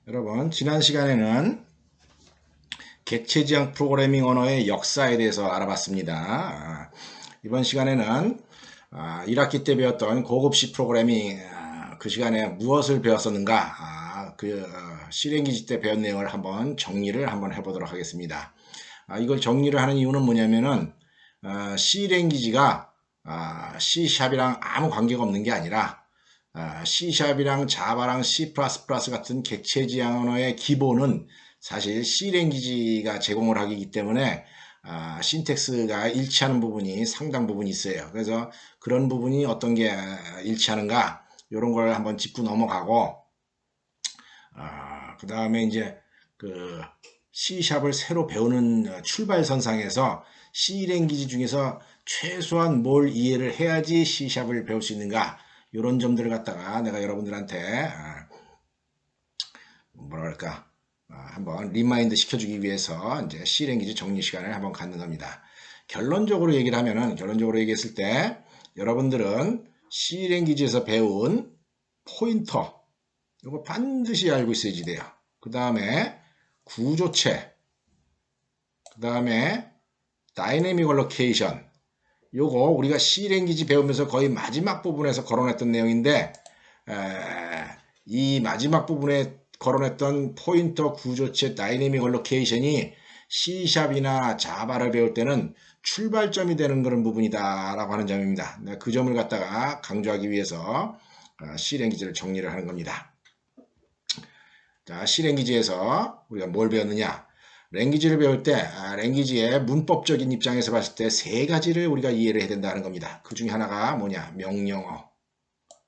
여러분, 지난 시간에는 객체지향 프로그래밍 언어의 역사에 대해서 알아봤습니다. 이번 시간에는 1학기 때 배웠던 고급 C 프로그래밍, 그 시간에 무엇을 배웠었는가, 실행기지 때 배운 내용을 한번 정리를 한번 해보도록 하겠습니다. 이걸 정리를 하는 이유는 뭐냐면은 C랭귀지가 C샵이랑 아무 관계가 없는 게 아니라 C샵이랑 자바랑 C++ 같은 객체지향 언어의 기본은 사실 C랭귀지가 제공을 하기 때문에 신텍스가 일치하는 부분이 상당 부분 있어요. 그래서 그런 부분이 어떤 게 일치하는가 이런 걸 한번 짚고 넘어가고 그 다음에 이제 그 C샵을 새로 배우는 출발선상에서 C랭귀지 중에서 최소한 뭘 이해를 해야지 C샵을 배울 수 있는가 이런 점들을 갖다가 내가 여러분들한테 뭐랄까 한번 리마인드 시켜주기 위해서 이제 C랭귀지 정리 시간을 한번 갖는 겁니다. 결론적으로 얘기를 하면은 결론적으로 얘기했을 때 여러분들은 C랭귀지에서 배운 포인터 이거 반드시 알고 있어야지 돼요. 그 다음에 구조체, 그 다음에 다이내믹 얼로케이션 요거 우리가 C랭귀지 배우면서 거의 마지막 부분에서 거론했던 내용인데 이 마지막 부분에 거론했던 포인터, 구조체, 다이내믹 얼로케이션이 C샵이나 자바를 배울 때는 출발점이 되는 그런 부분이다 라고 하는 점입니다. 그 점을 갖다가 강조하기 위해서 C랭귀지를 정리를 하는 겁니다. 자, C랭귀지에서 우리가 뭘 배웠느냐? 랭귀지를 배울 때 랭귀지의 문법적인 입장에서 봤을 때 세 가지를 우리가 이해를 해야 된다는 겁니다. 그 중에 하나가 뭐냐? 명령어.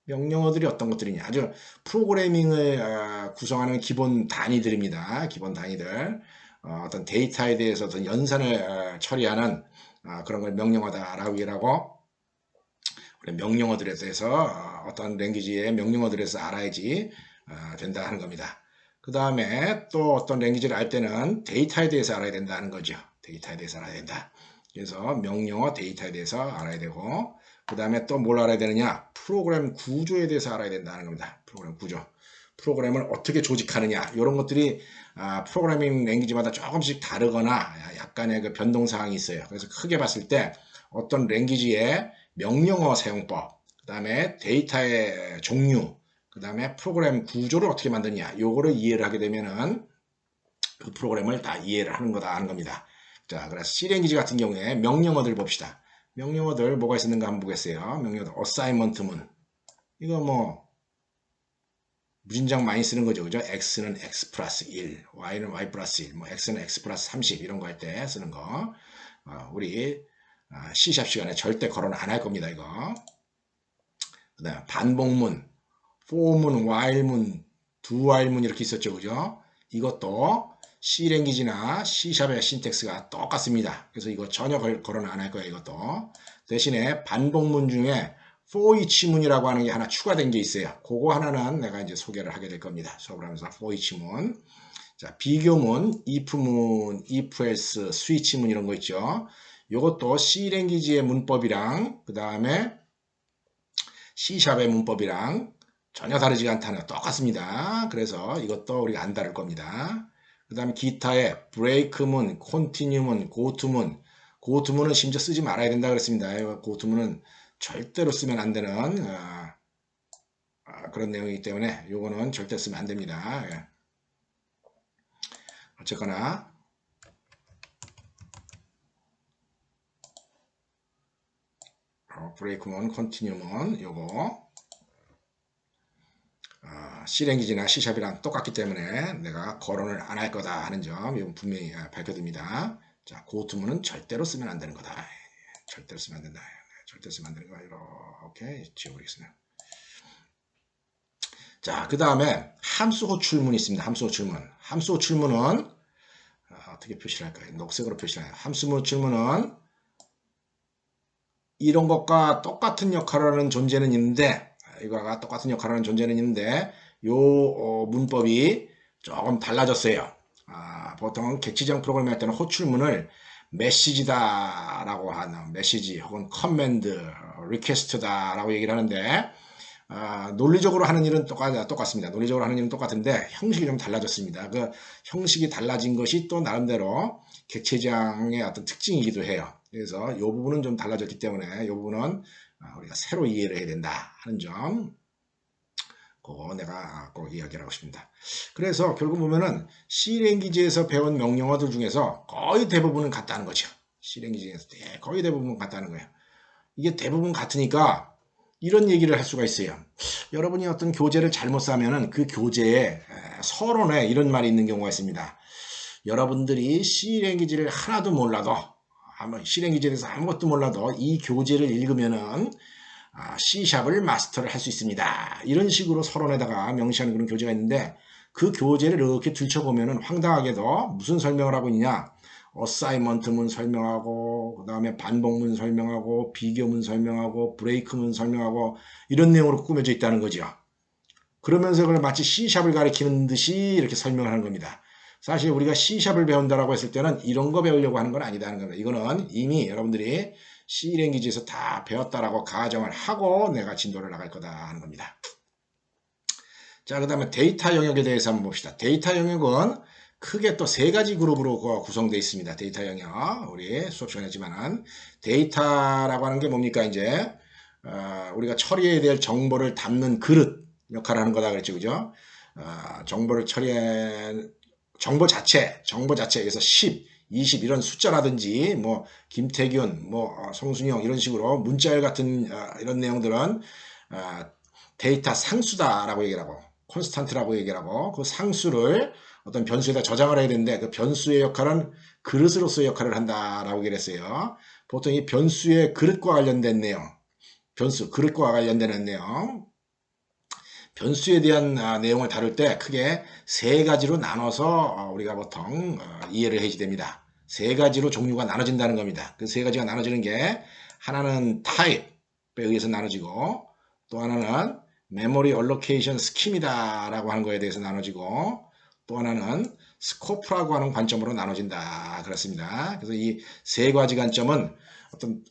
명령어들이 어떤 것들이냐? 아주 프로그래밍을 구성하는 기본 단위들입니다. 기본 단위들. 어떤 데이터에 대해서 어떤 연산을 처리하는 그런 걸 명령어다라고 얘기를 하고 명령어들에 대해서 어떤 랭귀지의 명령어들에 대해서 알아야지 된다 하는 겁니다. 그 다음에 또 어떤 랭귀지를 알 때는 데이터에 대해서 알아야 된다는 거죠. 데이터에 대해서 알아야 된다. 그래서 명령어 데이터에 대해서 알아야 되고 그 다음에 또 뭘 알아야 되느냐? 프로그램 구조에 대해서 알아야 된다는 겁니다. 프로그램 구조. 프로그램을 어떻게 조직하느냐 이런 것들이 프로그래밍 랭귀지마다 조금씩 다르거나 약간의 그 변동사항이 있어요. 그래서 크게 봤을 때 어떤 랭귀지의 명령어 사용법, 그 다음에 데이터의 종류, 그 다음에 프로그램 구조를 어떻게 만드냐 요거를 이해를 하게 되면은 그 프로그램을 다 이해를 하는 거다 하는 겁니다. 자, 그래서 C랭귀지 같은 경우에 명령어들 봅시다. 명령어들 뭐가 있었는가 한번 보겠어요. 명령어들 어사이먼트문 이거 뭐 무진장 많이 쓰는 거죠. 그죠? X는 X 플러스 1, Y는 Y 플러스 1, 뭐 X는 X 플러스 30 이런 거 할 때 쓰는 거 우리 C샵 시간에 절대 거론 안 할 겁니다. 이거 그 다음에 반복문 for문, while문, do while문 이렇게 있었죠. 그죠? 이것도 C랭귀지나 C샵의 신텍스가 똑같습니다. 그래서 이거 전혀 거론 안 할 거예요. 이것도. 대신에 반복문 중에 for each문이라고 하는 게 하나 추가된 게 있어요. 그거 하나는 내가 이제 소개를 하게 될 겁니다. 수업을 하면서 for each문. 자, 비교문, if문, if else, switch문 이런 거 있죠. 이것도 C랭귀지의 문법이랑 그 다음에 C샵의 문법이랑 전혀 다르지 않다는 똑같습니다. 그래서 이것도 우리가 안 다를 겁니다. 그 다음에 기타의 break문, continue문, goto문 goto문은 심지어 쓰지 말아야 된다 그랬습니다. goto문은 절대로 쓰면 안 되는 그런 내용이기 때문에 이거는 절대 쓰면 안 됩니다. 어쨌거나 break문, continue문 요거 C랭귀지나 C샵이랑 똑같기 때문에 내가 거론을 안 할 거다 하는 점 이건 분명히 밝혀둡니다. 자, 고투문은 절대로 쓰면 안 되는 거다. 절대로 쓰면 안 된다. 절대 쓰면 안 되는 거야. 이렇게 지워버리겠습니다. 자, 그 다음에 함수 호출문이 있습니다. 함수 호출문. 함수 호출문은 어떻게 표시를 할까요? 녹색으로 표시를 해요. 함수 호출문은 이런 것과 똑같은 역할을 하는 존재는 있는데 이거가 똑같은 역할을 하는 존재는 있는데 요 문법이 조금 달라졌어요. 보통 객체지향 프로그램 할 때는 호출문을 메시지다 라고 하는 메시지 혹은 커맨드, 리퀘스트다 라고 얘기를 하는데 논리적으로 하는 일은 똑같습니다. 논리적으로 하는 일은 똑같은데 형식이 좀 달라졌습니다. 그 형식이 달라진 것이 또 나름대로 객체지향의 어떤 특징이기도 해요. 그래서 이 부분은 좀 달라졌기 때문에 이 부분은 우리가 새로 이해를 해야 된다 하는 점, 그거 내가 꼭 이야기를 하고 싶습니다. 그래서 결국 보면은 C랭귀지에서 배운 명령어들 중에서 거의 대부분은 같다는 거죠. C랭귀지에서 거의 대부분 같다는 거예요. 이게 대부분 같으니까 이런 얘기를 할 수가 있어요. 여러분이 어떤 교재를 잘못 사면은 그 교재에 서론에 이런 말이 있는 경우가 있습니다. 여러분들이 C랭귀지를 하나도 몰라도, C랭귀지에 대해서 아무것도 몰라도 이 교재를 읽으면은 C샵을 마스터를 할 수 있습니다. 이런 식으로 서론에다가 명시하는 그런 교재가 있는데, 그 교재를 이렇게 들춰보면은 황당하게도 무슨 설명을 하고 있냐, 어사이먼트문 설명하고, 그 다음에 반복문 설명하고, 비교문 설명하고, 브레이크문 설명하고, 이런 내용으로 꾸며져 있다는 거죠. 그러면서 그걸 마치 C샵을 가리키는 듯이 이렇게 설명을 하는 겁니다. 사실 우리가 C샵을 배운다라고 했을 때는 이런 거 배우려고 하는 건 아니다는 겁니다. 이거는 이미 여러분들이 C랭귀지에서 다 배웠다라고 가정을 하고 내가 진도를 나갈 거다 하는 겁니다. 자, 그 다음에 데이터 영역에 대해서 한번 봅시다. 데이터 영역은 크게 또 세 가지 그룹으로 구성되어 있습니다. 데이터 영역. 우리 수업 시간에 했지만은 데이터라고 하는 게 뭡니까? 이제 우리가 처리해야 될 정보를 담는 그릇 역할을 하는 거다 그랬죠. 그죠? 정보를 정보 자체에서 10, 20 이런 숫자라든지 뭐 김태균, 뭐 송순영 이런 식으로 문자열 같은 이런 내용들은 데이터 상수다라고 얘기를 하고 콘스탄트라고 얘기를 하고 그 상수를 어떤 변수에다 저장을 해야 되는데 그 변수의 역할은 그릇으로서의 역할을 한다라고 얘기를 했어요. 보통 이 변수의 그릇과 관련된 내용, 그릇과 관련된 내용, 변수에 대한 내용을 다룰 때 크게 세 가지로 나눠서 우리가 보통 이해를 해야 됩니다. 세 가지로 종류가 나눠진다는 겁니다. 그 세 가지가 나눠지는 게 하나는 타입에 의해서 나눠지고 또 하나는 메모리 얼로케이션 스킴이다 라고 하는 거에 대해서 나눠지고 또 하나는 스코프라고 하는 관점으로 나눠진다 그렇습니다. 그래서 이 세 가지 관점은 어떤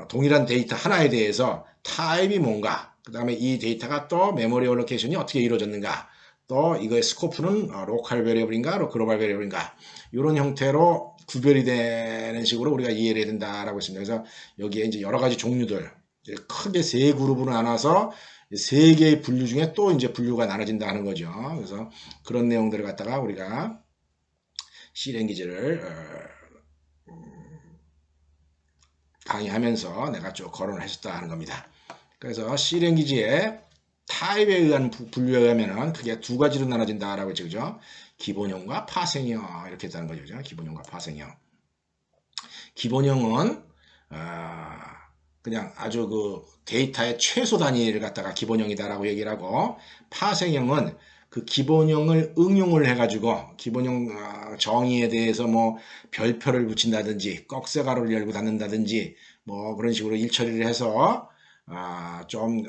동일한 데이터 하나에 대해서 타입이 뭔가, 그 다음에 이 데이터가 또 메모리 얼로케이션이 어떻게 이루어졌는가, 또 이거의 스코프는 로컬 베리어블인가 글로벌 베리어블인가, 이런 형태로 구별이 되는 식으로 우리가 이해를 해야 된다라고 했습니다. 그래서 여기에 이제 여러 가지 종류들 크게 세 그룹으로 나눠서 세 개의 분류 중에 또 이제 분류가 나눠진다 하는 거죠. 그래서 그런 내용들을 갖다가 우리가 C랭귀지를 강의하면서 내가 쭉 거론을 했었다 하는 겁니다. 그래서 C랭귀지의 타입에 의한 분류에 의하면 크게 두 가지로 나눠진다라고 했죠. 그죠? 기본형과 파생형 이렇게 했다는 거죠. 그죠? 기본형과 파생형. 기본형은 그냥 아주 그 데이터의 최소 단위를 갖다가 기본형이다라고 얘기를 하고, 파생형은 그 기본형을 응용을 해가지고 기본형 정의에 대해서 뭐 별표를 붙인다든지 꺽쇠가루를 열고 닫는다든지 뭐 그런 식으로 일처리를 해서 좀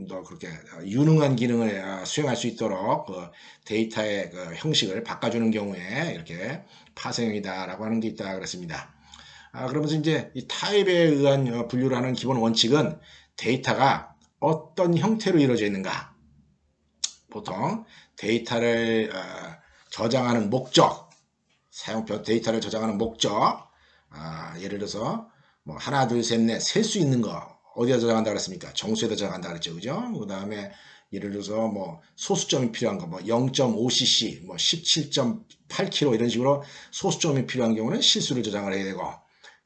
더 그렇게 유능한 기능을 수행할 수 있도록 그 데이터의 그 형식을 바꿔주는 경우에 이렇게 파생형이다라고 하는 게 있다 그랬습니다. 그러면서 이제 이 타입에 의한 분류를 하는 기본 원칙은 데이터가 어떤 형태로 이루어져 있는가, 보통 데이터를 저장하는 목적, 데이터를 저장하는 목적, 예를 들어서 뭐 하나, 둘, 셋, 넷 셀 수 있는 거 어디다 저장한다 그랬습니까? 정수에다 저장한다 그랬죠, 그죠? 그 다음에 예를 들어서 뭐 소수점이 필요한 거, 뭐 0.5cc, 뭐 17.8kg 이런 식으로 소수점이 필요한 경우는 실수를 저장을 해야 되고,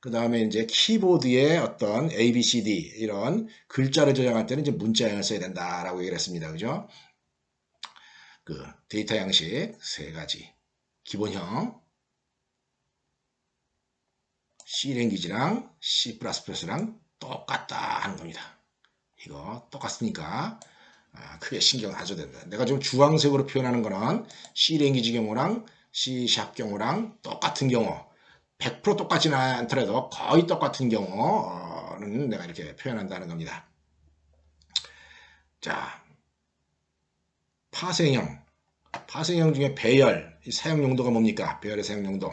그 다음에 이제 키보드에 어떤 A, B, C, D 이런 글자를 저장할 때는 이제 문자형을 써야 된다라고 얘기를 했습니다, 그죠? 그 데이터 양식 세 가지, 기본형, C랭귀지랑 C++랑 똑같다 하는 겁니다. 이거 똑같으니까 크게 신경 안 써도 된다. 내가 좀 주황색으로 표현하는 거는 C랭귀지 경우랑 C# 경우랑 똑같은 경우, 100% 똑같지는 않더라도 거의 똑같은 경우는 내가 이렇게 표현한다는 겁니다. 자, 파생형 중에 배열, 사용 용도가 뭡니까? 배열의 사용 용도.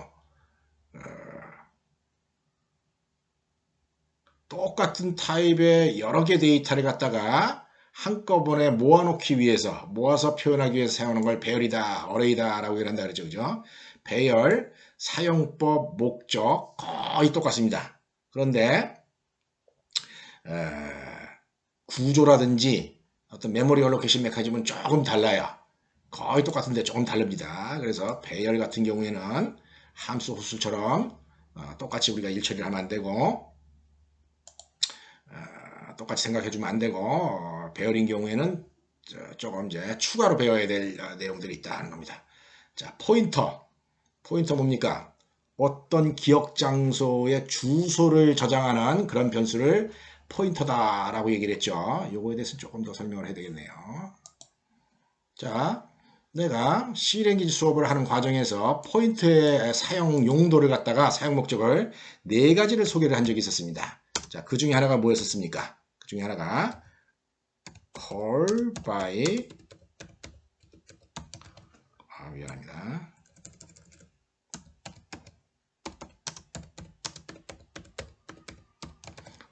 똑같은 타입의 여러 개 데이터를 갖다가 한꺼번에 모아놓기 위해서, 모아서 표현하기 위해서 사용하는 걸 배열이다, 어레이다 라고 얘기한다 그러죠. 그죠? 배열, 사용법, 목적 거의 똑같습니다. 그런데 구조라든지 어떤 메모리 얼로케이션 메커니즘은 조금 달라요. 거의 똑같은데 조금 다릅니다. 그래서 배열 같은 경우에는 함수 호수처럼 똑같이 우리가 일처리를 하면 안 되고, 똑같이 생각해 주면 안 되고, 배열인 경우에는 조금 이제 추가로 배워야 될 내용들이 있다는 겁니다. 자, 포인터 뭡니까? 어떤 기억 장소의 주소를 저장하는 그런 변수를 포인터다라고 얘기를 했죠. 요거에 대해서 조금 더 설명을 해야 되겠네요. 자, 내가 C랭귀지 수업을 하는 과정에서 포인트의 사용 용도를 갖다가 사용 목적을 네 가지를 소개를 한 적이 있었습니다. 자, 그 중에 하나가 뭐였었습니까? 그 중에 하나가 call by 미안합니다.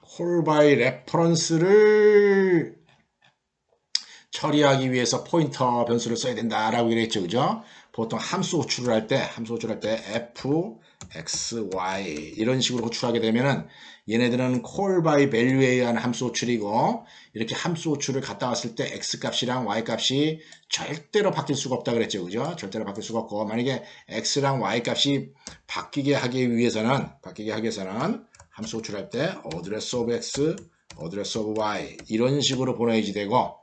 call by reference를 처리하기 위해서 포인터 변수를 써야 된다라고 얘기했죠. 그죠? 보통 함수 호출을 할 때 f, x, y 이런 식으로 호출하게 되면은 얘네들은 call by value에 의한 함수 호출이고, 이렇게 함수 호출을 갖다 왔을 때 x 값이랑 y 값이 절대로 바뀔 수가 없다 그랬죠. 그죠? 절대로 바뀔 수가 없고, 만약에 x랑 y 값이 바뀌게 하기 위해서는 함수 호출할 때 address of x, address of y 이런 식으로 보내야지 되고,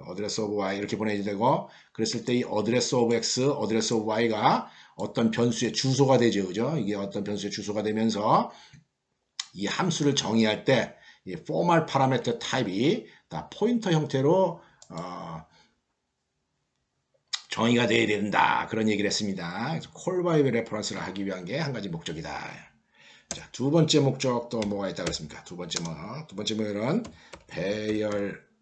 address of y 이렇게 보내야 되고, 그랬을 때 이 address of x, address of y가 어떤 변수의 주소가 되죠. 그죠? 이게 어떤 변수의 주소가 되면서 이 함수를 정의할 때 이 formal parameter 타입이 다 포인터 형태로 정의가 돼야 된다. 그런 얘기를 했습니다. 그래서 call by reference를 하기 위한 게 한 가지 목적이다. 자, 두 번째 목적 또 뭐가 있다고 했습니까? 두 번째 목적은 배열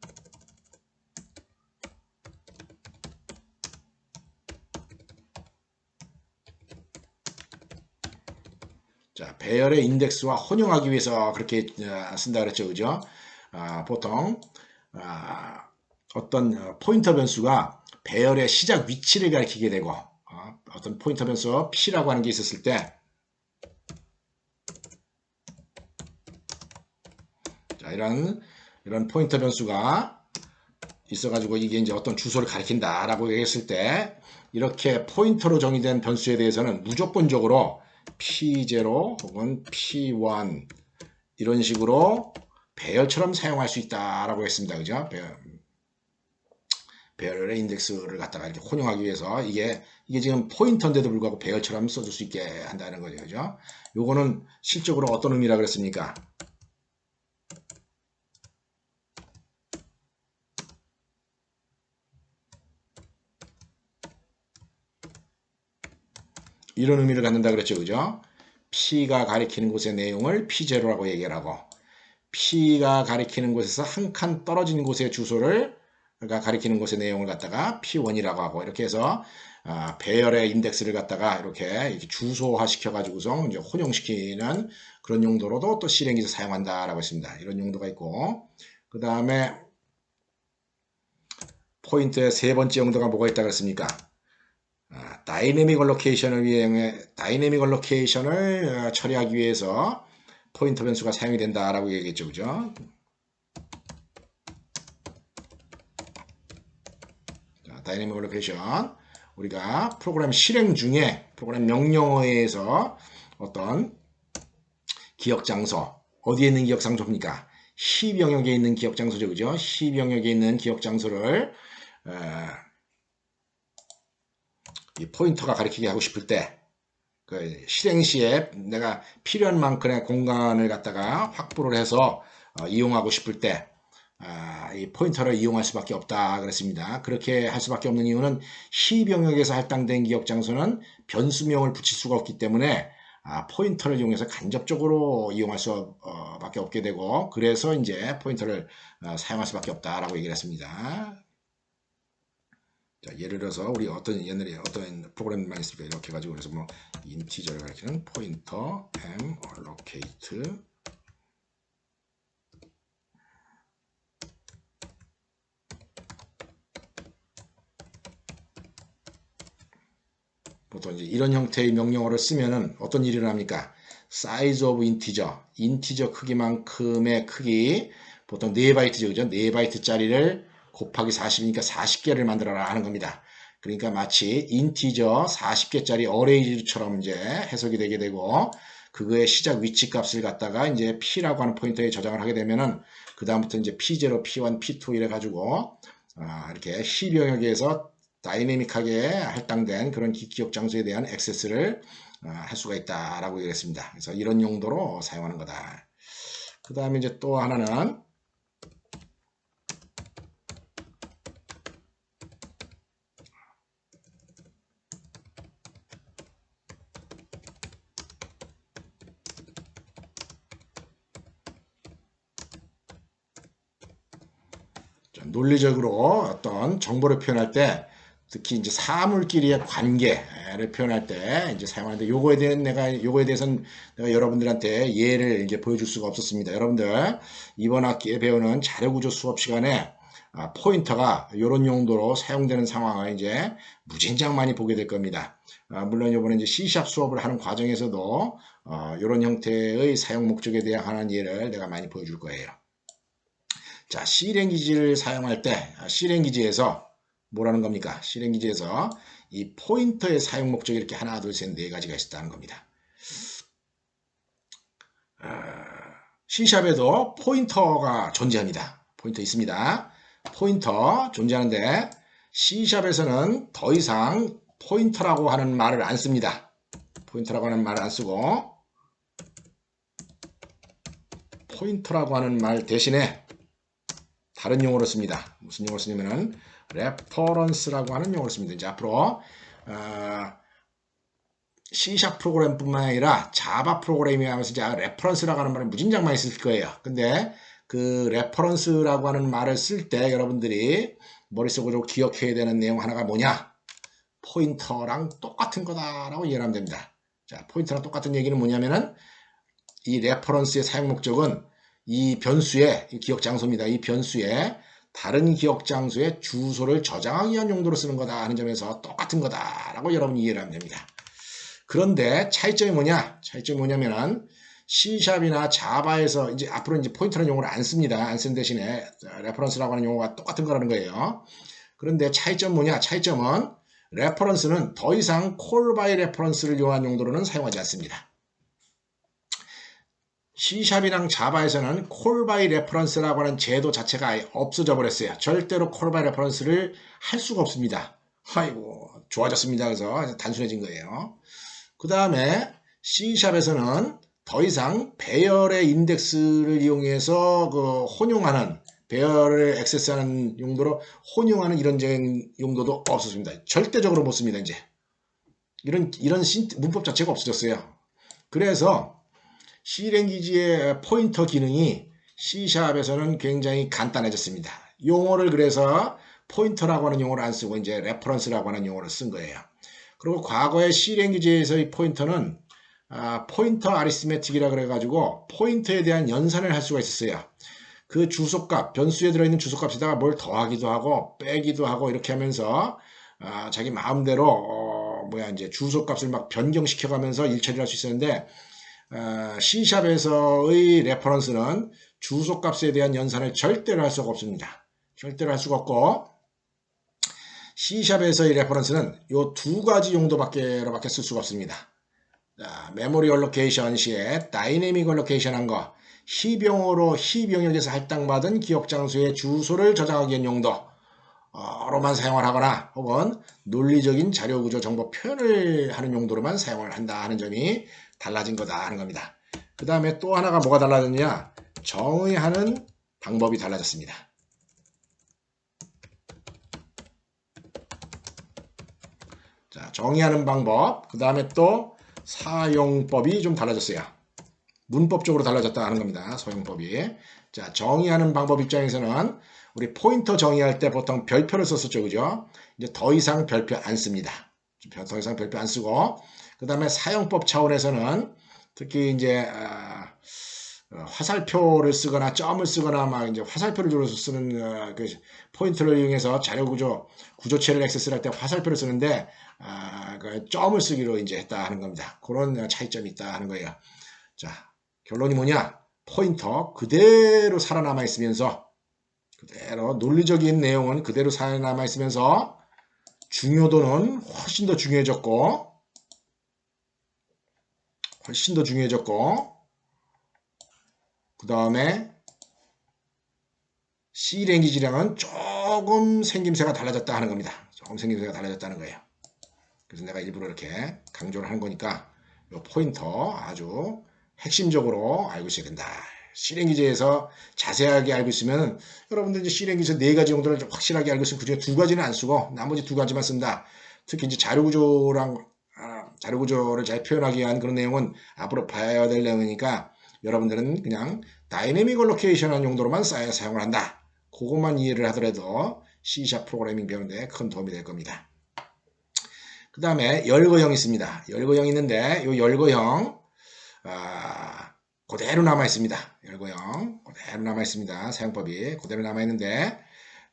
자, 배열의 인덱스와 혼용하기 위해서 그렇게 쓴다 그랬죠. 그죠? 보통 어떤 포인터 변수가 배열의 시작 위치를 가리키게 되고, 어떤 포인터 변수 P라고 하는 게 있었을 때, 자, 이런 포인터 변수가 있어가지고 이게 이제 어떤 주소를 가리킨다라고 얘기했을 때, 이렇게 포인터로 정의된 변수에 대해서는 무조건적으로 P0 혹은 P1 이런 식으로 배열처럼 사용할 수 있다라고 했습니다. 그죠? 배열의 인덱스를 갖다가 이렇게 혼용하기 위해서 이게 지금 포인터인데도 불구하고 배열처럼 써줄 수 있게 한다는 거죠. 그죠? 요거는 실적으로 어떤 의미라 그랬습니까? 이런 의미를 갖는다 그랬죠. 그죠? P가 가리키는 곳의 내용을 P0라고 얘기를 하고, P가 가리키는 곳에서 한 칸 떨어진 곳의 주소를 가리키는 곳의 내용을 갖다가 P1이라고 하고, 이렇게 해서 배열의 인덱스를 갖다가 이렇게 주소화 시켜가지고서 이제 혼용시키는 그런 용도로도 또 C랭귀지 사용한다라고 했습니다. 이런 용도가 있고, 그 다음에 포인트의 세 번째 용도가 뭐가 있다고 했습니까? 다이내믹 얼로케이션을 처리하기 위해서 포인터 변수가 사용이 된다라고 얘기했죠. 그죠? 다이내믹 얼로케이션. 우리가 프로그램 실행 중에 프로그램 명령어에 의해서 어떤 기억 장소, 어디에 있는 기억 장소입니까? 힙 영역에 있는 기억 장소죠. 그죠? 힙 영역에 있는 기억 장소를 이 포인터가 가리키게 하고 싶을 때, 그 실행 시에 내가 필요한 만큼의 공간을 갖다가 확보를 해서 이용하고 싶을 때, 이 포인터를 이용할 수밖에 없다 그랬습니다. 그렇게 할 수밖에 없는 이유는 힙 영역에서 할당된 기억 장소는 변수명을 붙일 수가 없기 때문에 포인터를 이용해서 간접적으로 이용할 수밖에 없게 되고, 그래서 이제 포인터를 사용할 수밖에 없다라고 얘기를 했습니다. 자, 예를 들어서 우리 옛날에 어떤 프로그램 많이 쓸 때 이렇게 해가지고 그래서 뭐 인티저를 가리키는 포인터 m allocate 보통 이제 이런 형태의 명령어를 쓰면은 어떤 일이 일어납니까? size of integer, 인티저 크기만큼의 크기, 보통 4바이트죠, 그죠? 4바이트짜리를 곱하기 40이니까 40개를 만들어라 하는 겁니다. 그러니까 마치 인티저 40개짜리 어레이처럼 이제 해석이 되게 되고, 그거의 시작 위치 값을 갖다가 이제 P라고 하는 포인터에 저장을 하게 되면은, 그 다음부터 이제 P0, P1, P2 이래 가지고, 이렇게 C 영역에서 다이내믹하게 할당된 그런 기억 장소에 대한 액세스를 할 수가 있다라고 얘기했습니다. 그래서 이런 용도로 사용하는 거다. 그 다음에 이제 또 하나는 논리적으로 어떤 정보를 표현할 때, 특히 이제 사물끼리의 관계를 표현할 때 이제 사용하는데, 요거에 대해서는 내가 여러분들한테 예를 이제 보여줄 수가 없었습니다. 여러분들 이번 학기에 배우는 자료구조 수업 시간에 포인터가 이런 용도로 사용되는 상황을 이제 무진장 많이 보게 될 겁니다. 물론 이번에 이제 C# 수업을 하는 과정에서도 이런 형태의 사용 목적에 대한 예를 내가 많이 보여줄 거예요. 자, C랭귀지를 사용할 때 C랭귀지에서 뭐라는 겁니까? C랭귀지에서 이 포인터의 사용 목적이 이렇게 하나, 둘, 셋, 네 가지가 있었다는 겁니다. C샵에도 포인터가 존재합니다. 포인터 있습니다. 포인터 존재하는데 C샵에서는 더 이상 포인터라고 하는 말을 안 씁니다. 포인터라고 하는 말을 안 쓰고 포인터라고 하는 말 대신에 다른 용어로 씁니다. 무슨 용어로 쓰냐면은 레퍼런스라고 하는 용어를 씁니다. 이제 앞으로 C# 프로그램뿐만 아니라 자바 프로그래밍 하면서 이제 레퍼런스라고 하는 말을 무진장 많이 쓸 거예요. 근데 그 레퍼런스라고 하는 말을 쓸 때 여러분들이 머릿속으로 기억해야 되는 내용 하나가 뭐냐? 포인터랑 똑같은 거다라고 이해하면 됩니다. 자, 포인터랑 똑같은 얘기는 뭐냐면은 이 레퍼런스의 사용 목적은 이 변수의 기억 장소입니다. 이 변수의 다른 기억 장소의 주소를 저장하기 위한 용도로 쓰는 거다 하는 점에서 똑같은 거다라고 여러분이 이해를 하면 됩니다. 그런데 차이점이 뭐냐? 차이점이 뭐냐면은 C샵이나 자바에서 이제 앞으로 이제 포인터라는 용어를 안 씁니다. 안 쓴 대신에 레퍼런스라고 하는 용어가 똑같은 거라는 거예요. 그런데 차이점 뭐냐? 차이점은 레퍼런스는 더 이상 call by reference를 이용한 용도로는 사용하지 않습니다. C샵이랑 자바에서는 call by reference라고 하는 제도 자체가 아예 없어져 버렸어요. 절대로 call by reference를 할 수가 없습니다. 아이고, 좋아졌습니다. 그래서 단순해진 거예요. 그 다음에 C샵에서는 더 이상 배열의 인덱스를 이용해서 그 혼용하는, 배열을 액세스하는 용도로 혼용하는 이런 용도도 없었습니다. 절대적으로 못 씁니다. 이제 이런 문법 자체가 없어졌어요. 그래서 C랭귀지의 포인터 기능이 C샵에서는 굉장히 간단해졌습니다. 용어를 그래서 포인터라고 하는 용어를 안 쓰고 이제 레퍼런스라고 하는 용어를 쓴 거예요. 그리고 과거의 C랭귀지에서의 포인터는 포인터 아리스메틱이라 그래가지고 포인터에 대한 연산을 할 수가 있었어요. 그 주소값, 변수에 들어있는 주소값에다가 뭘 더하기도 하고 빼기도 하고 이렇게 하면서 자기 마음대로 이제 주소값을 막 변경시켜가면서 일처리를 할 수 있었는데 C샵에서의 레퍼런스는 주소값에 대한 연산을 절대로 할 수가 없습니다. 절대로 할 수가 없고 C샵에서의 레퍼런스는 이 두 가지 용도밖에 쓸 수가 없습니다. 메모리 얼로케이션 시에 다이내믹 얼로케이션 한 거, 희병으로 희병역에서 할당받은 기억 장소의 주소를 저장하기 위한 용도로만 사용을 하거나 혹은 논리적인 자료 구조 정보 표현을 하는 용도로만 사용을 한다 하는 점이 달라진 거다 하는 겁니다. 그 다음에 또 하나가 뭐가 달라졌냐? 정의하는 방법이 달라졌습니다. 자, 정의하는 방법, 그 다음에 또 사용법이 좀 달라졌어요. 문법적으로 달라졌다 하는 겁니다. 사용법이. 자, 정의하는 방법 입장에서는 우리 포인터 정의할 때 보통 별표를 썼었죠. 그죠? 이제 더 이상 별표 안 씁니다. 더 이상 별표 안 쓰고, 그 다음에 사용법 차원에서는 특히 이제 화살표를 쓰거나 점을 쓰거나 막 이제 화살표를 줄여서 쓰는 그 포인터를 이용해서 자료 구조체를 액세스할 때 화살표를 쓰는데 그 점을 쓰기로 이제 했다 하는 겁니다. 그런 차이점이 있다 하는 거예요. 자, 결론이 뭐냐? 포인터 그대로 살아남아 있으면서 그대로 논리적인 내용은 그대로 살아남아 있으면서 중요도는 훨씬 더 중요해졌고 그 다음에 C랭귀지랑은 조금 생김새가 달라졌다 하는 겁니다. 조금 생김새가 달라졌다는 거예요. 그래서 내가 일부러 이렇게 강조를 하는 거니까 이 포인터 아주 핵심적으로 알고 있어야 된다. C랭귀지에서 자세하게 알고 있으면 여러분들 이제 C랭귀지에서 4가지 정도를 좀 확실하게 알고 있으면 그중에 2가지는 안 쓰고 나머지 2가지만 쓴다. 특히 이제 자료구조를 잘 표현하기 위한 그런 내용은 앞으로 봐야 될 내용이니까 여러분들은 그냥 다이내믹 얼로케이션한 용도로만 사용을 한다. 그것만 이해를 하더라도 C# 프로그래밍 배우는데 큰 도움이 될 겁니다. 그 다음에 열거형 있습니다. 열거형 있는데 이 열거형 그대로 남아 있습니다. 열거형 그대로 남아 있습니다. 사용법이 그대로 남아 있는데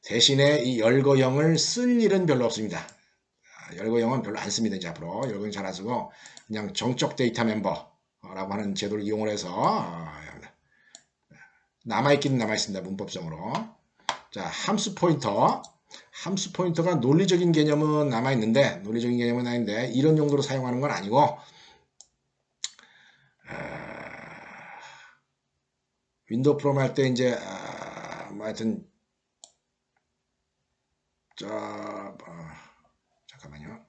대신에 이 열거형을 쓸 일은 별로 없습니다. 열거형은 별로 안 씁니다. 이제 앞으로 열거형 잘 안 쓰고 그냥 정적 데이터 멤버라고 하는 제도를 이용을 해서 남아있기는 남아있습니다. 문법적으로. 자, 함수 포인터가 논리적인 개념은 남아있는데 이런 용도로 사용하는 건 아니고 윈도우 프롬 할 때 이제 뭐 하여튼 잠깐만요.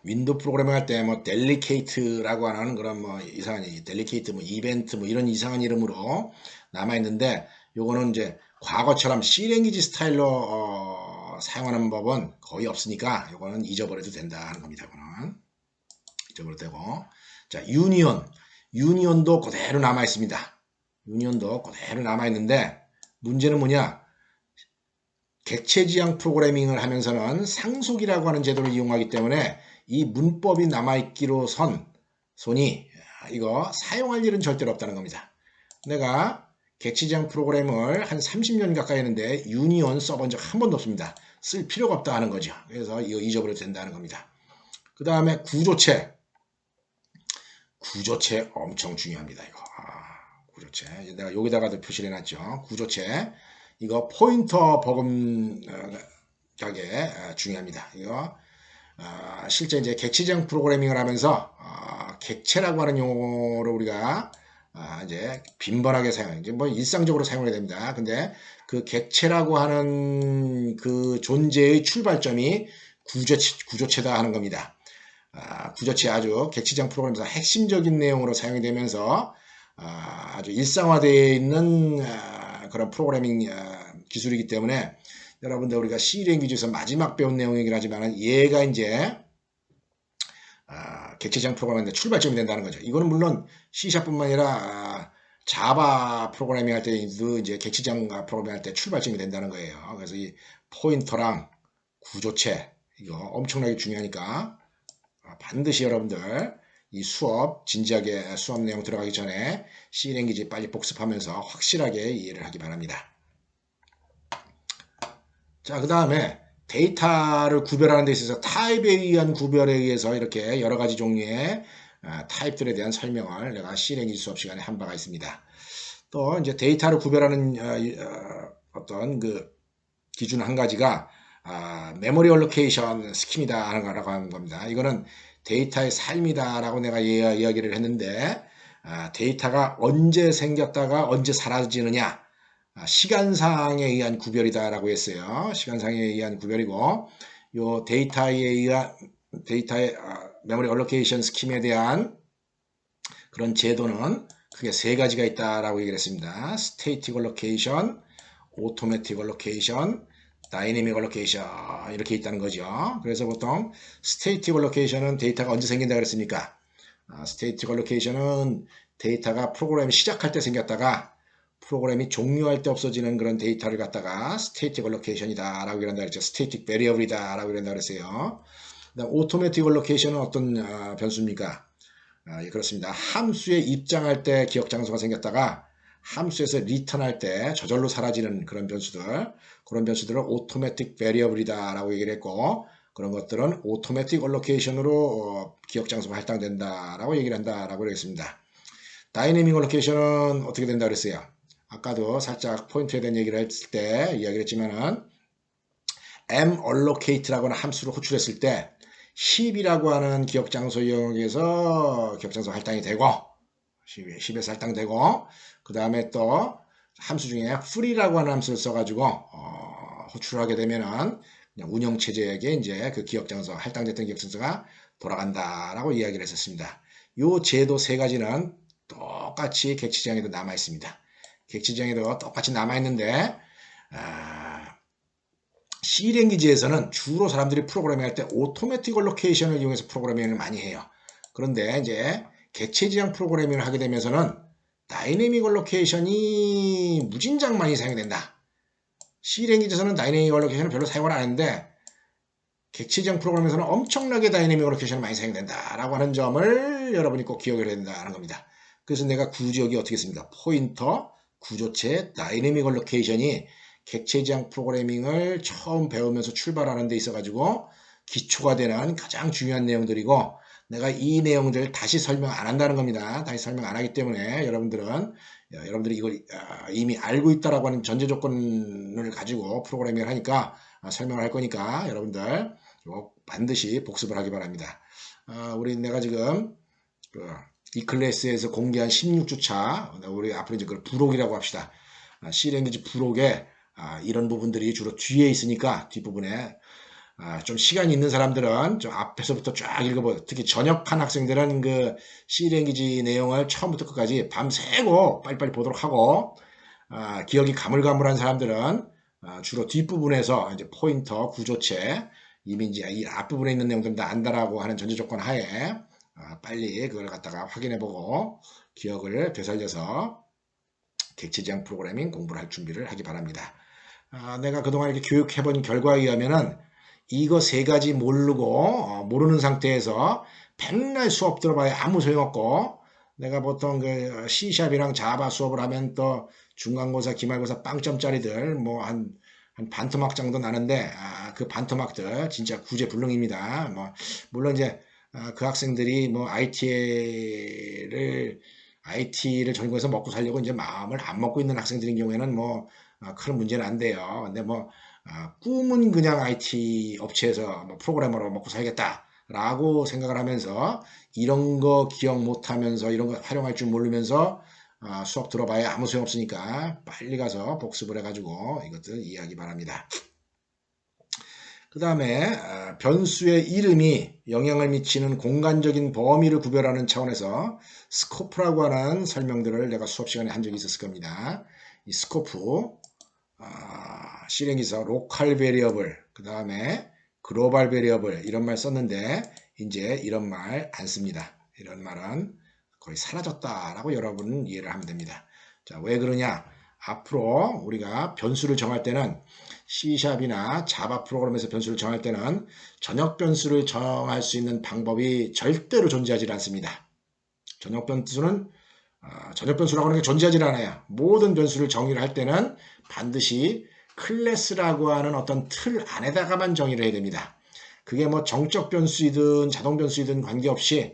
윈도우 프로그래밍 할 때 뭐 델리케이트라고 하는 그런 뭐 이상한 델리케이트 뭐 이벤트 뭐 이런 이상한 이름으로 남아 있는데 요거는 이제 과거처럼 C랭귀지 스타일로 사용하는 법은 거의 없으니까 요거는 잊어버려도 된다 하는 겁니다. 이거는 잊어버려도 되고 자 유니온도 그대로 남아 있습니다. 유니온도 그대로 남아 있는데 문제는 뭐냐? 객체지향 프로그래밍을 하면서는 상속이라고 하는 제도를 이용하기 때문에 이 문법이 남아있기로 손이 이거 사용할 일은 절대로 없다는 겁니다. 내가 객체지향 프로그램을 한 30년 가까이 했는데 유니온 써본 적 한 번도 없습니다. 쓸 필요가 없다 하는 거죠. 그래서 이거 잊어버려도 된다는 겁니다. 그 다음에 구조체 엄청 중요합니다. 이거 구조체 내가 여기다가도 표시를 해놨죠. 구조체 이거 포인터 버금가게 중요합니다. 이거 실제 이제 객체지향 프로그래밍을 하면서 객체라고 하는 용어를 우리가 이제 빈번하게 이제 뭐 일상적으로 사용해야 됩니다. 근데 그 객체라고 하는 그 존재의 출발점이 구조체다 하는 겁니다. 구조체 아주 객체지향 프로그램에서 핵심적인 내용으로 사용이 되면서 아주 일상화되어 있는 그런 프로그래밍 기술이기 때문에 여러분들 우리가 C랭귀지에서 마지막 배운 내용이긴 하지만 얘가 이제 객체지향 프로그래밍의 출발점이 된다는 거죠. 이거는 물론 C#뿐만 아니라 자바 프로그래밍 할 때도 이제 객체지향 프로그래밍 할 때 출발점이 된다는 거예요. 그래서 이 포인터랑 구조체 이거 엄청나게 중요하니까 반드시 여러분들 이 진지하게 수업 내용 들어가기 전에 C랭귀지 빨리 복습하면서 확실하게 이해를 하기 바랍니다. 자, 그 다음에 데이터를 구별하는 데 있어서 타입에 의한 구별에 의해서 이렇게 여러 가지 종류의 타입들에 대한 설명을 내가 C랭귀지 수업 시간에 한 바가 있습니다. 또 이제 데이터를 구별하는 어떤 그 기준 한 가지가 메모리 얼로케이션 스킴이다 하는 겁니다. 이거는 데이터의 삶이다라고 내가 이야기를 했는데 데이터가 언제 생겼다가 언제 사라지느냐 시간상에 의한 구별이다라고 했어요. 시간상에 의한 구별이고 요 데이터의 메모리 얼로케이션 스킴에 대한 그런 제도는 크게 3가지가 있다라고 얘기를 했습니다. 스태틱 얼로케이션, 오토매틱 얼로케이션, 다이내믹 얼로케이션 이렇게 있다는 거죠. 그래서 보통 스태틱 얼로케이션은 데이터가 언제 생긴다 그랬습니까? 스태틱 얼로케이션은 데이터가 프로그램이 시작할 때 생겼다가 프로그램이 종료할 때 없어지는 그런 데이터를 갖다가 스태틱 얼로케이션이다 라고 이런다 그랬죠. 스태틱 베리어블이다 라고 이런다 그랬어요. 오토매틱 얼로케이션은 어떤 변수입니까? 예, 그렇습니다. 함수에 입장할 때 기억 장소가 생겼다가 함수에서 리턴할 때 저절로 사라지는 그런 변수들, 그런 변수들을 오토매틱 베리어블이다 라고 얘기를 했고, 그런 것들은 오토매틱 얼로케이션으로 기억 장소가 할당된다 라고 얘기를 한다 라고 그랬습니다. 다이내믹 얼로케이션은 어떻게 된다 그랬어요? 아까도 살짝 포인트에 대한 얘기를 했을 때 이야기를 했지만은 mallocate라고 하는 함수를 호출했을 때 10이라고 하는 기억 장소 영역에서 기억 장소 할당이 되고 10에서 할당되고, 그 다음에 또 함수 중에 free라고 하는 함수를 써가지고 호출을 하게 되면은 그냥 운영체제에게 이제 그 기억 장소 할당됐던 기억 장소가 돌아간다라고 이야기를 했었습니다. 이 제도 세 가지는 똑같이 객체지향에도 남아 있습니다. 객체지향에도 똑같이 남아 있는데 C랭귀지에서는 주로 사람들이 프로그래밍 할 때 오토매틱 얼로케이션을 이용해서 프로그래밍을 많이 해요. 그런데 이제 객체지향 프로그래밍을 하게 되면서는 다이내믹 얼로케이션이 무진장 많이 사용이 된다. C랭귀지에서는 다이내믹 얼로케이션을 별로 사용을 안 하는데 객체지향 프로그램에서는 엄청나게 다이내믹 얼로케이션이 많이 사용된다라고 하는 점을 여러분이 꼭 기억을 해야 된다는 겁니다. 그래서 내가 구지역이 어떻게 했습니까? 포인터, 구조체, 다이내믹 얼로케이션이 객체지향 프로그래밍을 처음 배우면서 출발하는 데 있어가지고 기초가 되는 가장 중요한 내용들이고, 내가 이 내용들 다시 설명 안 한다는 겁니다. 다시 설명 안 하기 때문에 여러분들이 이걸 이미 알고 있다라고 하는 전제 조건을 가지고 프로그래밍을 하니까 설명을 할 거니까 여러분들 반드시 복습을 하기 바랍니다. 내가 지금 이 클래스에서 공개한 16주차, 우리 앞으로 이제 그걸 부록이라고 합시다. C랭귀지 부록에 이런 부분들이 주로 뒤에 있으니까 뒷부분에 좀 시간이 있는 사람들은 좀 앞에서부터 쫙 읽어보고, 특히 전역한 학생들은 그 C랭귀지 내용을 처음부터 끝까지 밤새고 빨리빨리 보도록 하고, 기억이 가물가물한 사람들은 주로 뒷부분에서 이제 포인터, 구조체, 이미 이제 이 앞부분에 있는 내용들 다 안다라고 하는 전제 조건 하에 빨리 그걸 갖다가 확인해보고 기억을 되살려서 객체지향 프로그래밍 공부를 할 준비를 하기 바랍니다. 내가 그동안 이렇게 교육해본 결과에 의하면은 이거 세 가지 모르는 상태에서 백날 수업 들어봐야 아무 소용없고, 내가 보통 그 C샵이랑 자바 수업을 하면 또 중간고사, 기말고사 빵점짜리들 뭐 한 반토막 정도 나는데, 그 반토막들 진짜 구제불능입니다. 뭐 물론 이제 그 학생들이 뭐 IT를 전공해서 먹고 살려고 이제 마음을 안 먹고 있는 학생들인 경우에는 뭐 큰 문제는 안 돼요. 근데 뭐 꿈은 그냥 IT 업체에서 뭐 프로그래머로 먹고 살겠다라고 생각을 하면서 이런 거 기억 못하면서 이런 거 활용할 줄 모르면서 수업 들어봐야 아무 소용 없으니까 빨리 가서 복습을 해가지고 이것들 이해하기 바랍니다. 그 다음에 변수의 이름이 영향을 미치는 공간적인 범위를 구별하는 차원에서 스코프라고 하는 설명들을 내가 수업 시간에 한 적이 있었을 겁니다. 이 스코프, C랭귀지에서 로컬 베리어블, 그 다음에 글로벌 베리어블 이런 말 썼는데 이제 이런 말 안 씁니다. 이런 말은 거의 사라졌다라고 여러분은 이해를 하면 됩니다. 자, 왜 그러냐? 앞으로 우리가 변수를 정할 때는 C샵이나 자바 프로그램에서 변수를 정할 때는 전역 변수를 정할 수 있는 방법이 절대로 존재하지 않습니다. 전역 변수라고 하는 게 존재하지 않아요. 모든 변수를 정의를 할 때는 반드시 클래스라고 하는 어떤 틀 안에다가만 정의를 해야 됩니다. 그게 뭐 정적 변수이든 자동 변수이든 관계없이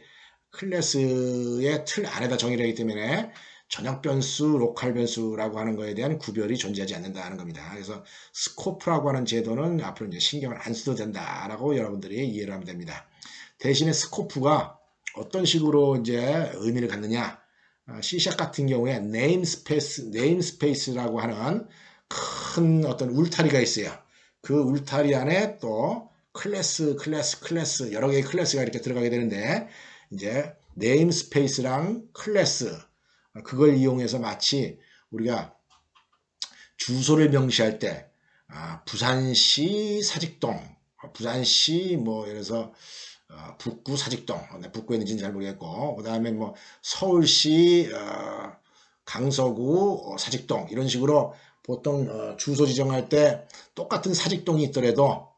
클래스의 틀 안에다 정의를 하기 때문에 전역 변수, 로컬 변수라고 하는 거에 대한 구별이 존재하지 않는다는 겁니다. 그래서 스코프라고 하는 제도는 앞으로 이제 신경을 안 써도 된다라고 여러분들이 이해를 하면 됩니다. 대신에 스코프가 어떤 식으로 이제 의미를 갖느냐? C# 같은 경우에 네임스페이스라고 하는 큰 어떤 울타리가 있어요. 그 울타리 안에 또 클래스 여러 개의 클래스가 이렇게 들어가게 되는데, 이제 네임스페이스랑 클래스 그걸 이용해서 마치 우리가 주소를 명시할 때 부산시 사직동, 부산시 뭐 예를 들어서 북구 사직동, 북구에 있는지는 잘 모르겠고, 그 다음에 뭐 서울시 강서구 사직동 이런 식으로 보통 주소 지정할 때 똑같은 사직동이 있더라도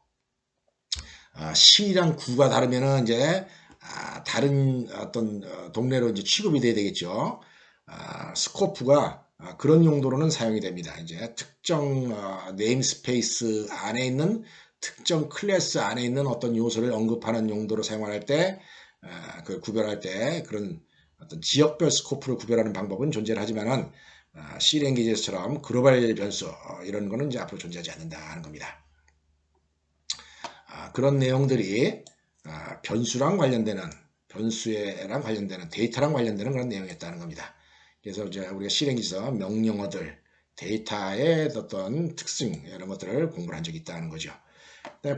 시랑 구가 다르면은 이제 다른 어떤 동네로 이제 취급이 돼야 되겠죠. 스코프가 그런 용도로는 사용이 됩니다. 이제 특정 네임스페이스 안에 있는 특정 클래스 안에 있는 어떤 요소를 언급하는 용도로 사용할 때, 그 구별할 때 그런 어떤 지역별 스코프를 구별하는 방법은 존재를 하지만은 C랭귀지에서처럼 글로벌 변수 이런 거는 이제 앞으로 존재하지 않는다 하는 겁니다. 그런 내용들이 변수랑 관련되는 데이터랑 관련되는 그런 내용이었다는 겁니다. 그래서 이제 우리가 C랭귀지에서 명령어들, 데이터의 어떤 특징 이런 것들을 공부를 한 적이 있다는 거죠.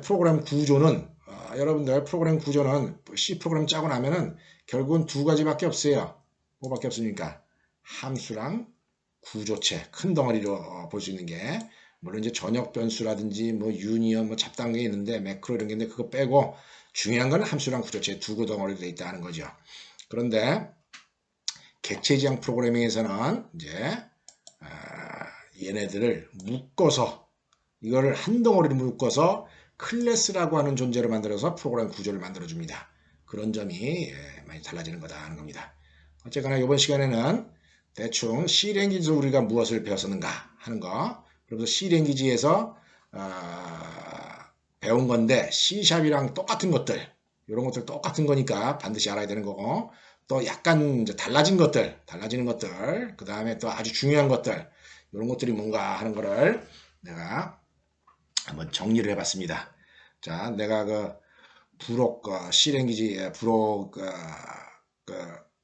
프로그램 구조는 여러분들 프로그램 구조는 C 프로그램 짜고 나면은 결국은 두 가지밖에 없어요. 뭐밖에 없습니까? 함수랑 구조체 큰 덩어리로 볼 수 있는 게 물론 이제 전역 변수라든지 뭐 유니언 뭐 잡다한 게 있는데 매크로 이런 게 있는데 그거 빼고 중요한 건 함수랑 구조체 두 덩어리로 돼 있다는 거죠. 그런데 객체 지향 프로그래밍에서는 이제 얘네들을 묶어서 이거를 한 덩어리로 묶어서 클래스라고 하는 존재를 만들어서 프로그램 구조를 만들어줍니다. 그런 점이 많이 달라지는 거다 하는 겁니다. 어쨌거나 이번 시간에는 대충 C랭귀지에서 우리가 무엇을 배웠었는가 하는 거, 그래서 C랭귀지에서 배운 건데 C샵이랑 똑같은 것들, 이런 것들 똑같은 거니까 반드시 알아야 되는 거고, 또 약간 이제 달라지는 것들, 그 다음에 또 아주 중요한 것들, 이런 것들이 뭔가 하는 거를 내가 한번 정리를 해봤습니다. 자, 내가 부록 C랭귀지 부록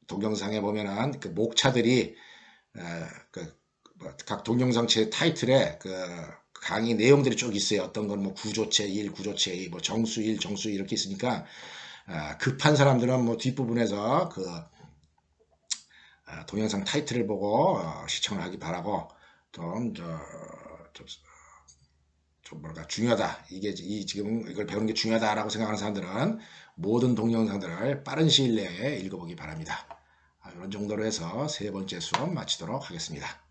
동영상에 보면은 그 목차들이 각 동영상체 타이틀에 그 강의 내용들이 쭉 있어요. 어떤 건 뭐 구조체 1, 구조체 2, 뭐 정수 1, 정수 2 이렇게 있으니까 급한 사람들은 뭐 뒷부분에서 그 동영상 타이틀을 보고 시청을 하기 바라고 좀 뭐랄까 중요하다. 이게 지금 이걸 배우는 게 중요하다라고 생각하는 사람들은 모든 동영상들을 빠른 시일 내에 읽어보기 바랍니다. 이런 정도로 해서 세 번째 수업 마치도록 하겠습니다.